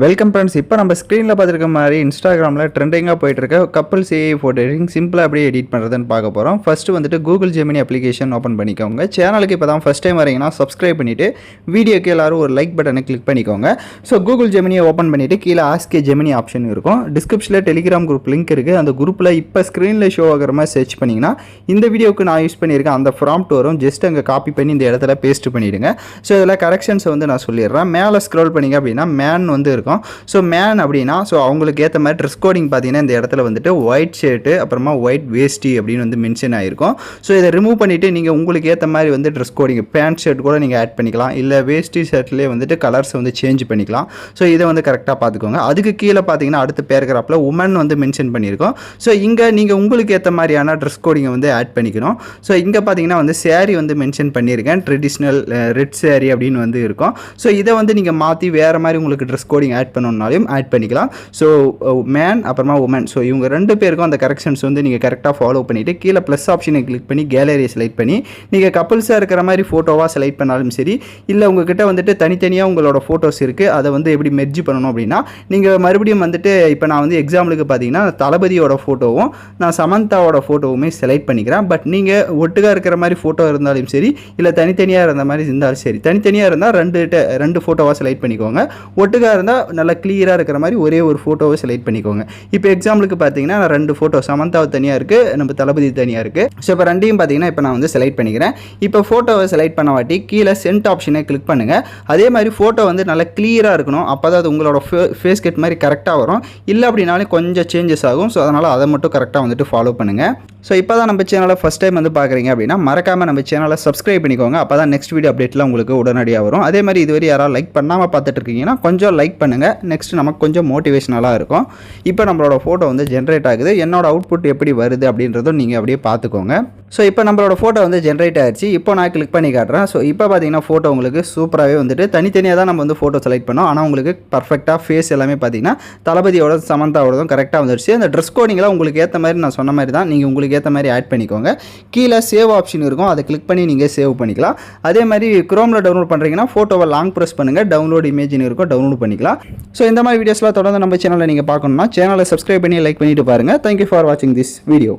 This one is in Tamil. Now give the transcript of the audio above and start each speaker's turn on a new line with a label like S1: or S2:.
S1: Welcome friends. இப்போ நம்ம ஸ்க்ரீனில் பார்த்துருக்க மாதிரி இன்ஸ்டாகிராமில் ட்ரெண்டிங்காக போயிட்டுருக்க கப்புள்ஸ் ஏஐ ஃபோட்டோ எடிட்டிங் சிம்பிளாக அப்படியே எடிட் பண்ணுறதுன்னு பார்க்க போகிறோம். ஃபஸ்ட்டு வந்துட்டு கூகுள் ஜெமினி அப்ளிகேஷன் ஓப்பன் பண்ணிக்கோங்க. சேனலுக்கு இப்போ தான் ஃபஸ்ட் டைம் வரீங்கன்னா சப்ஸ்கிரைப் பண்ணிவிட்டு வீடியோக்கு எல்லோரும் ஒரு லைக் பட்டனை கிளிக் பண்ணிக்கோங்க. ஸோ கூகுள் ஜெமினியை ஓப்பன் பண்ணிவிட்டு கீழே ஆஸ்கே ஜெமினி ஆப்ஷன் இருக்கும். டிஸ்கிரிப்ஷனில் டெலிகிராம் குரூப் லிங்க் இருக்குது. அந்த குரூப்பில் இப்போ ஸ்க்ரீனில் ஷோ ஆகிற மாதிரி சர்ச் பண்ணிங்கன்னா இந்த வீடியோக்கு நான் யூஸ் பண்ணியிருக்கேன் அந்த ப்ராம்ப்ட் வரும். ஜஸ்ட் அங்கே காப்பி பண்ணி இந்த இடத்துல பேஸ்ட் பண்ணிவிடுங்க. ஸோ இதில் கரெக்ஷன்ஸை வந்து நான் சொல்லிடுறேன். மேலே ஸ்க்ரோல் பண்ணிங்க அப்படின்னா மேன் வந்து இருக்கும். ஸோ மேன் அப்படின்னா ஸோ அவங்களுக்கு ஏற்ற மாதிரி ட்ரெஸ் கோடிங் பார்த்தீங்கன்னா இந்த இடத்துல வந்துட்டு ஒயிட் ஷர்ட்டு அப்புறமா ஒயிட் வேஸ்டி அப்படின்னு வந்து மென்ஷன் ஆகிருக்கும். ஸோ இதை ரிமூவ் பண்ணிவிட்டு நீங்கள் உங்களுக்கு ஏற்ற மாதிரி வந்து ட்ரெஸ் கோடிங் பேண்ட் ஷர்ட் கூட நீங்கள் ஆட் பண்ணிக்கலாம். இல்லை வேஸ்டி ஷர்ட்லேயே வந்துட்டு கலர்ஸ் வந்து சேஞ்ச் பண்ணிக்கலாம். ஸோ இதை வந்து கரெக்டாக பார்த்துக்கோங்க. அதுக்கு கீழே பார்த்தீங்கன்னா அடுத்த பேராகிராஃபில் உமன் வந்து மென்ஷன் பண்ணியிருக்கோம். ஸோ இங்கே நீங்கள் உங்களுக்கு ஏற்ற மாதிரியான ட்ரெஸ் கோடிங்கை வந்து ஆட் பண்ணிக்கணும். ஸோ இங்கே பார்த்தீங்கன்னா வந்து சேரீ வந்து மென்ஷன் பண்ணியிருக்கேன். ட்ரெடிஷ்னல் ரெட் சேரீ அப்படின்னு வந்து இருக்கும். ஸோ இதை வந்து நீங்கள் மாற்றி வேறு மாதிரி உங்களுக்கு ட்ரெஸ் கோடிங் ஆட் பண்ணணும்னாலும் ஆட் பண்ணிக்கலாம். ஸோ மேன் அப்புறமா உமன் ஸோ இவங்க ரெண்டு பேருக்கும் அந்த கரெக்ஷன்ஸ் வந்து நீங்கள் கரெக்டாக ஃபாலோ பண்ணிவிட்டு கீழே ப்ளஸ் ஆப்ஷனை கிளிக் பண்ணி கேலரியை செலக்ட் பண்ணி நீங்கள் கப்புள்ஸாக இருக்கிற மாதிரி ஃபோட்டோவாக செலக்ட் பண்ணாலும் சரி, இல்லை உங்ககிட்ட வந்துட்டு தனித்தனியாக உங்களோட ஃபோட்டோஸ் இருக்குது அதை வந்து எப்படி மெர்ஜ் பண்ணணும் அப்படின்னா நீங்கள் மறுபடியும் வந்துட்டு இப்போ நான் வந்து எக்ஸாம்பிளுக்கு பார்த்தீங்கன்னா தளபதியோட ஃபோட்டோவும் நான் சமந்தாவோட ஃபோட்டோவுமே செலக்ட் பண்ணிக்கிறேன். பட் நீங்கள் ஒட்டுக்காக இருக்கிற மாதிரி ஃபோட்டோ இருந்தாலும் சரி, இல்லை தனித்தனியாக இருந்த மாதிரி இருந்தாலும் சரி, தனித்தனியாக இருந்தால் ரெண்டு ஃபோட்டோவாக செலக்ட் பண்ணிக்கோங்க. ஒட்டுக்காக இருந்தால் நல்லா கிளியராக இருக்கிற மாதிரி ஒரே ஒரு ஃபோட்டோவை செலக்ட் பண்ணிக்கோங்க. இப்போ எக்ஸாம்பிளுக்கு பார்த்தீங்கன்னா நான் ரெண்டு ஃபோட்டோ சமந்தாவை தனியாக இருக்குது, நம்ம தளபதி தனியாக இருக்குது. ஸோ இப்போ ரெண்டையும் பார்த்தீங்கன்னா இப்போ நான் வந்து செலக்ட் பண்ணிக்கிறேன். இப்போ ஃபோட்டோவை செலக்ட் பண்ண வாட்டி கீழே சென்ட் ஆப்ஷனை கிளிக் பண்ணுங்கள். அதே மாதிரி ஃபோட்டோ வந்து நல்லா கிளியராக இருக்கணும். அப்போ தான் அது உங்களோட ஃபேஸ் கட் மாதிரி கரெக்டாக வரும். இல்லை அப்படின்னாலும் கொஞ்சம் சேஞ்சஸ் ஆகும். ஸோ அதனால் அதை மட்டும் கரெக்டாக வந்துட்டு ஃபாலோ பண்ணுங்கள். ஸோ இப்போ தான் நம்ம சேனலை ஃபஸ்ட் டைம் வந்து பார்க்குறீங்க அப்படின்னா மறக்காமல் நம்ம சேனலை சப்ஸ்கிரைப் பண்ணிக்கோங்க. அப்போ தான் நெக்ஸ்ட் வீடியோ அப்டேட்லாம் உங்களுக்கு உடனடியாக வரும். அதே மாதிரி இதுவரை யாராவது லைக் பண்ணாமல் பார்த்துட்டு இருக்கீங்கன்னா கொஞ்சம் லைக் பண்ணுங்கள். நெக்ஸ்ட் நமக்கு கொஞ்சம் மோட்டிவேஷனலாக இருக்கும். இப்போ நம்மளோட ஃபோட்டோ வந்து ஜென்ரேட் ஆகுது. என்னோட அவுட்புட் எப்படி வருது அப்படின்றதும் நீங்கள் அப்படியே பார்த்துக்கோங்க. ஸோ இப்போ நம்மளோட ஃபோட்டோ வந்து ஜென்ரேட் ஆகிடுச்சு. இப்போ நான் கிளிக் பண்ணி காட்டுறேன். ஸோ இப்போ பார்த்தீங்கன்னா ஃபோட்டோ உங்களுக்கு சூப்பராகவே வந்துட்டு தனித்தனியாக தான் நம்ம வந்து ஃபோட்டோ செலக்ட் பண்ணோம். ஆனால் உங்களுக்கு பர்ஃபெக்டாக ஃபேஸ் எல்லாமே பார்த்தீங்கன்னா தளபதியோட சமந்தாவோடதும் கரெக்டாக வந்துடுச்சு. அந்த ட்ரெஸ் கோடிங்லாம் உங்களுக்கு ஏற்ற மாதிரி நான் சொன்ன மாதிரி தான் நீங்கள் உங்களுக்கு ஏற்ற மாதிரி ஆட் பண்ணிக்கோங்க. கீழே சேவ் ஆப்ஷன் இருக்கும். அதை கிளிக் பண்ணி நீங்கள் சேவ் பண்ணிக்கலாம். அதே மாதிரி குரோமில் டவுன்லோட் பண்ணுறீங்கன்னா ஃபோட்டோவை லாங் ப்ரெஸ் பண்ணுங்கள். டவுன்லோட் இமேஜின் இருக்கும், டவுன்லோட் பண்ணிக்கலாம். ஸோ இந்த மாதிரி வீடியோஸ்லாம் தொடர்ந்து நம்ம சேனலில் நீங்கள் பார்க்கணும்னா சேனலை சப்ஸ்கிரைப் பண்ணி லைக் பண்ணிட்டு பாருங்கள். தேங்க்யூ ஃபார் வாட்சிங் திஸ் வீடியோ.